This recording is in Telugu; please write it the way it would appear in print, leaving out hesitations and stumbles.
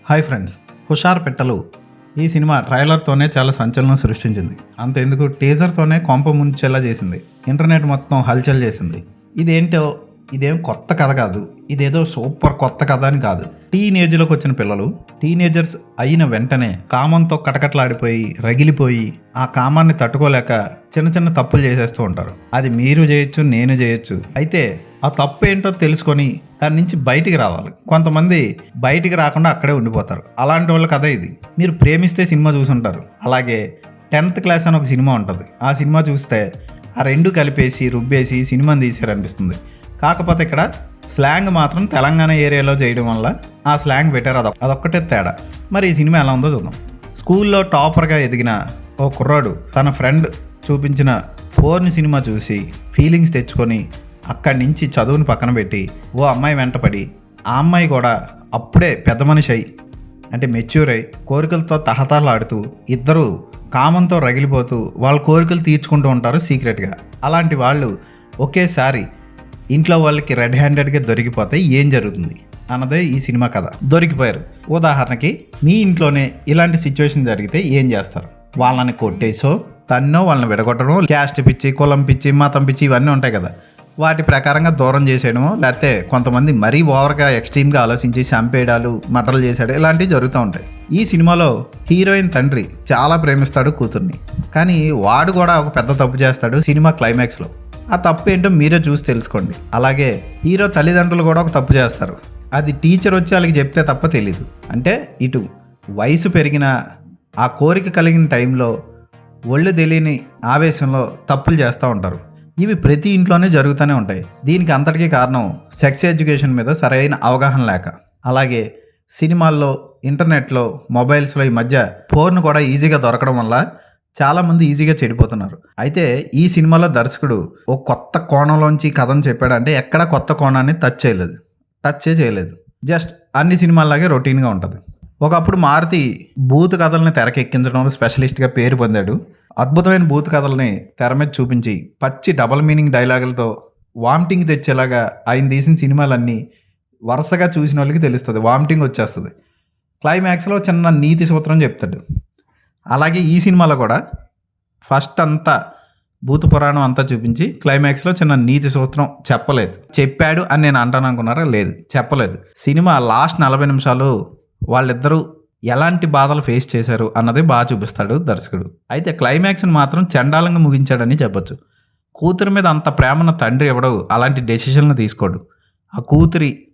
హాయ్ ఫ్రెండ్స్, హుషార్ పెట్టలు ఈ సినిమా ట్రైలర్తోనే చాలా సంచలనం సృష్టించింది. అంతెందుకు టీజర్తోనే కొంప ముంచేలా చేసింది. ఇంటర్నెట్ మొత్తం హల్చల్ చేసింది. ఇదేం కొత్త కథ కాదు, ఇదేదో సూపర్ కొత్త కథ అని కాదు. టీనేజ్లోకి వచ్చిన పిల్లలు టీనేజర్స్ అయిన వెంటనే కామంతో కటకట్లాడిపోయి రగిలిపోయి ఆ కామాన్ని తట్టుకోలేక చిన్న చిన్న తప్పులు చేసేస్తూ ఉంటారు. అది మీరు చేయొచ్చు, నేను చేయొచ్చు. అయితే ఆ తప్పు ఏంటో తెలుసుకొని దాని నుంచి బయటికి రావాలి. కొంతమంది బయటికి రాకుండా అక్కడే ఉండిపోతారు. అలాంటి వాళ్ళ కథ ఇది. మీరు ప్రేమిస్తే సినిమా చూసుంటారు. అలాగే 10th క్లాస్ అని ఒక సినిమా ఉంటుంది. ఆ సినిమా చూస్తే ఆ రెండు కలిపేసి రుబ్బేసి సినిమాని తీసారనిపిస్తుంది. కాకపోతే ఇక్కడ స్లాంగ్ మాత్రం తెలంగాణ ఏరియాలో చేయడం వల్ల ఆ స్లాంగ్ పెట్టారు. అదొక్కటే తేడా. మరి ఈ సినిమా ఎలా ఉందో చూద్దాం. స్కూల్లో టాపర్గా ఎదిగిన ఓ కుర్రాడు తన ఫ్రెండ్ చూపించిన పోర్న్ సినిమా చూసి ఫీలింగ్స్ తెచ్చుకొని అక్కడి నుంచి చదువుని పక్కన పెట్టి ఓ అమ్మాయి వెంటపడి ఆ అమ్మాయి కూడా అప్పుడే పెద్ద మనిషి అయి అంటే మెచ్యూర్ అయి కోరికలతో తహతహలాడుతూ ఇద్దరు కామంతో రగిలిపోతూ వాళ్ళ కోరికలు తీర్చుకుంటూ ఉంటారు సీక్రెట్గా. అలాంటి వాళ్ళు ఒకేసారి ఇంట్లో వాళ్ళకి రెడ్ హ్యాండెడ్గా దొరికిపోతే ఏం జరుగుతుంది అన్నదే ఈ సినిమా కథ. దొరికిపోయారు. ఉదాహరణకి మీ ఇంట్లోనే ఇలాంటి సిచ్యువేషన్ జరిగితే ఏం చేస్తారు? వాళ్ళని కొట్టేసో తన్నో వాళ్ళని విడగొట్టడం, క్యాస్ట్ పిచ్చి, కులం పిచ్చి, మతం పిచ్చి ఇవన్నీ ఉంటాయి కదా, వాటి ప్రకారంగా దూరం చేసేయడమో, లేకపోతే కొంతమంది మరీ ఓవర్గా ఎక్స్ట్రీమ్గా ఆలోచించి చంపేయడాలు, మర్డర్లు చేసాడు, ఇలాంటివి జరుగుతూ ఉంటాయి. ఈ సినిమాలో హీరోయిన్ తండ్రి చాలా ప్రేమిస్తాడు కూతుర్ని, కానీ వాడు కూడా ఒక పెద్ద తప్పు చేస్తాడు సినిమా క్లైమాక్స్లో. ఆ తప్పు ఏంటో మీరే చూసి తెలుసుకోండి. అలాగే హీరో తల్లిదండ్రులు కూడా ఒక తప్పు చేస్తారు. అది టీచర్ వచ్చి వాళ్ళకి చెప్తే తప్ప తెలీదు. అంటే ఇటు వయసు పెరిగిన ఆ కోరిక కలిగిన టైంలో ఒళ్ళు తెలియని ఆవేశంలో తప్పులు చేస్తూ ఉంటారు. ఇవి ప్రతి ఇంట్లోనే జరుగుతూనే ఉంటాయి. దీనికి అంతటికీ కారణం సెక్స్ ఎడ్యుకేషన్ మీద సరైన అవగాహన లేక. అలాగే సినిమాల్లో, ఇంటర్నెట్లో, మొబైల్స్లో ఈ మధ్య పోర్న్ కూడా ఈజీగా దొరకడం వల్ల చాలామంది ఈజీగా చెడిపోతున్నారు. అయితే ఈ సినిమాలో దర్శకుడు ఓ కొత్త కోణంలోంచి కథను చెప్పాడంటే ఎక్కడ కొత్త కోణాన్ని టచ్ చేయలేదు. జస్ట్ అన్ని సినిమాల్లాగే రొటీన్గా ఉంటుంది. ఒకప్పుడు మారుతి బూత్ కథల్ని తెరకెక్కించడంలో స్పెషలిస్ట్గా పేరు పొందాడు. అద్భుతమైన బూత్ కథల్ని తెర మీద చూపించి పచ్చి డబల్ మీనింగ్ డైలాగులతో వామిటింగ్ తెచ్చేలాగా ఆయన తీసిన సినిమాలన్నీ వరుసగా చూసిన వాళ్ళకి తెలుస్తుంది, వామిటింగ్ వచ్చేస్తుంది. క్లైమాక్స్లో చిన్న నీతి సూత్రం చెప్తాడు. అలాగే ఈ సినిమాలో కూడా ఫస్ట్ అంతా భూత పురాణం అంతా చూపించి క్లైమాక్స్లో చిన్న నీతి సూత్రం చెప్పలేదు. చెప్పాడు అని నేను అంటాను అనుకున్నారా? లేదు, చెప్పలేదు. సినిమా లాస్ట్ 40 నిమిషాలు వాళ్ళిద్దరూ ఎలాంటి బాధలు ఫేస్ చేశారు అన్నది బాగా చూపిస్తాడు దర్శకుడు. అయితే క్లైమాక్స్ని మాత్రం చండాలంగా ముగించాడని చెప్పొచ్చు. కూతురి మీద అంత ప్రేమన్న తండ్రి ఎవడో అలాంటి డెసిషన్లు తీసుకోడు. ఆ కూతురి